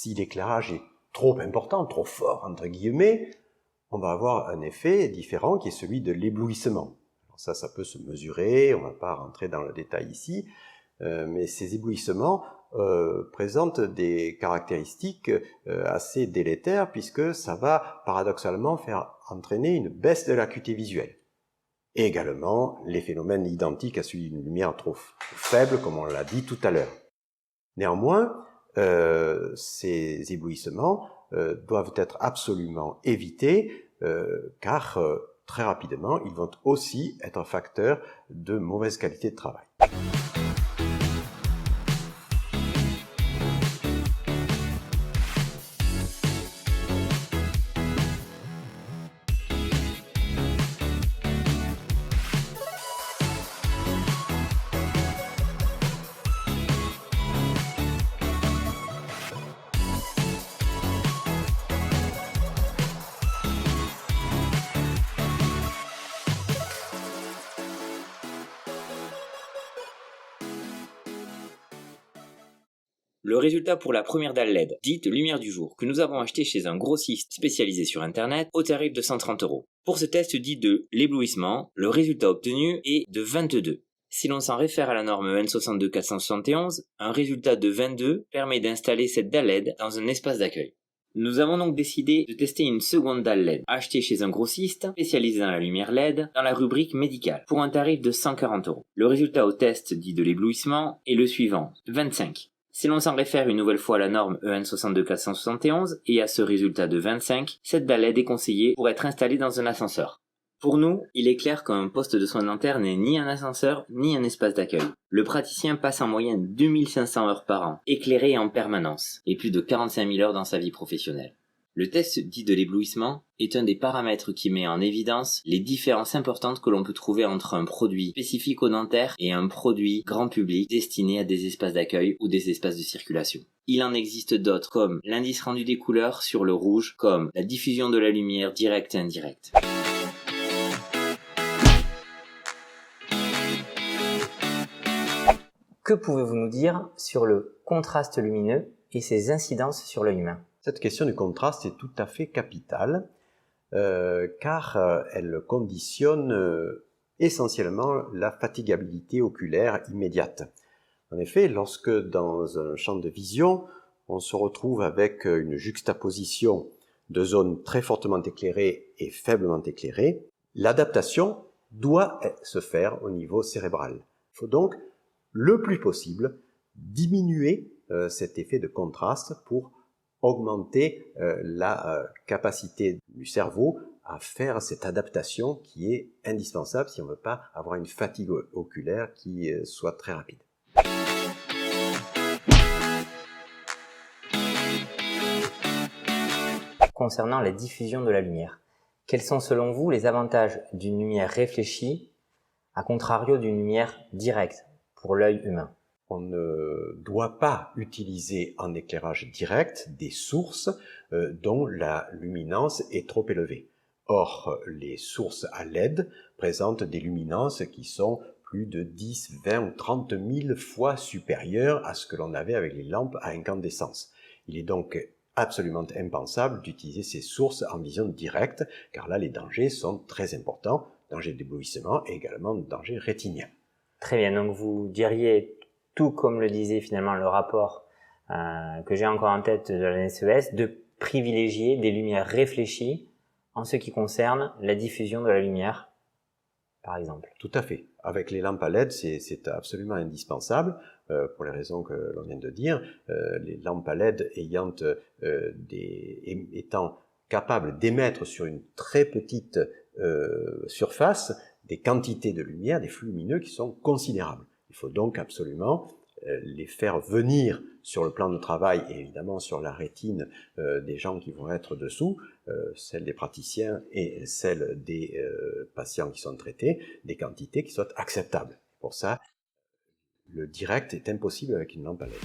Si l'éclairage est trop important, trop fort, entre guillemets, on va avoir un effet différent qui est celui de l'éblouissement. Alors ça peut se mesurer, on ne va pas rentrer dans le détail ici, mais ces éblouissements présentent des caractéristiques assez délétères puisque ça va paradoxalement faire entraîner une baisse de l'acuité visuelle. Et également les phénomènes identiques à celui d'une lumière trop faible, comme on l'a dit tout à l'heure. Néanmoins, ces éblouissements doivent être absolument évités car très rapidement, ils vont aussi être un facteur de mauvaise qualité de travail. Le résultat pour la première dalle LED, dite lumière du jour, que nous avons acheté chez un grossiste spécialisé sur internet au tarif de 130 €. Pour ce test dit de l'éblouissement, le résultat obtenu est de 22. Si l'on s'en réfère à la norme EN 62471, un résultat de 22 permet d'installer cette dalle LED dans un espace d'accueil. Nous avons donc décidé de tester une seconde dalle LED, achetée chez un grossiste spécialisé dans la lumière LED, dans la rubrique médicale, pour un tarif de 140 €. Le résultat au test dit de l'éblouissement est le suivant, 25. Si l'on s'en réfère une nouvelle fois à la norme EN 62471 et à ce résultat de 25, cette dalle LED est conseillée pour être installée dans un ascenseur. Pour nous, il est clair qu'un poste de soins dentaires n'est ni un ascenseur ni un espace d'accueil. Le praticien passe en moyenne 2500 heures par an, éclairé en permanence, et plus de 45 000 heures dans sa vie professionnelle. Le test dit de l'éblouissement est un des paramètres qui met en évidence les différences importantes que l'on peut trouver entre un produit spécifique au dentaire et un produit grand public destiné à des espaces d'accueil ou des espaces de circulation. Il en existe d'autres comme l'indice rendu des couleurs sur le rouge, comme la diffusion de la lumière directe et indirecte. Que pouvez-vous nous dire sur le contraste lumineux et ses incidences sur l'œil humain ? Cette question du contraste est tout à fait capitale car elle conditionne essentiellement la fatigabilité oculaire immédiate. En effet, lorsque dans un champ de vision, on se retrouve avec une juxtaposition de zones très fortement éclairées et faiblement éclairées, l'adaptation doit se faire au niveau cérébral. Il faut donc le plus possible diminuer cet effet de contraste pour augmenter la capacité du cerveau à faire cette adaptation qui est indispensable si on ne veut pas avoir une fatigue oculaire qui soit très rapide. Concernant la diffusion de la lumière, quels sont selon vous les avantages d'une lumière réfléchie à contrario d'une lumière directe pour l'œil humain ? On ne doit pas utiliser en éclairage direct des sources dont la luminance est trop élevée. Or, les sources à LED présentent des luminances qui sont plus de 10, 20 ou 30 000 fois supérieures à ce que l'on avait avec les lampes à incandescence. Il est donc absolument impensable d'utiliser ces sources en vision directe, car là les dangers sont très importants, danger d'éblouissement et également danger rétinien. Très bien, donc vous diriez, tout comme le disait finalement le rapport que j'ai encore en tête de la NSES, de privilégier des lumières réfléchies en ce qui concerne la diffusion de la lumière, par exemple. Tout à fait. Avec les lampes à LED, c'est absolument indispensable, pour les raisons que l'on vient de dire. Les lampes à LED étant capables d'émettre sur une très petite surface des quantités de lumière, des flux lumineux qui sont considérables. Il faut donc absolument les faire venir sur le plan de travail et évidemment sur la rétine des gens qui vont être dessous, celle des praticiens et celle des patients qui sont traités, des quantités qui soient acceptables. Pour ça, le direct est impossible avec une lampe à LED.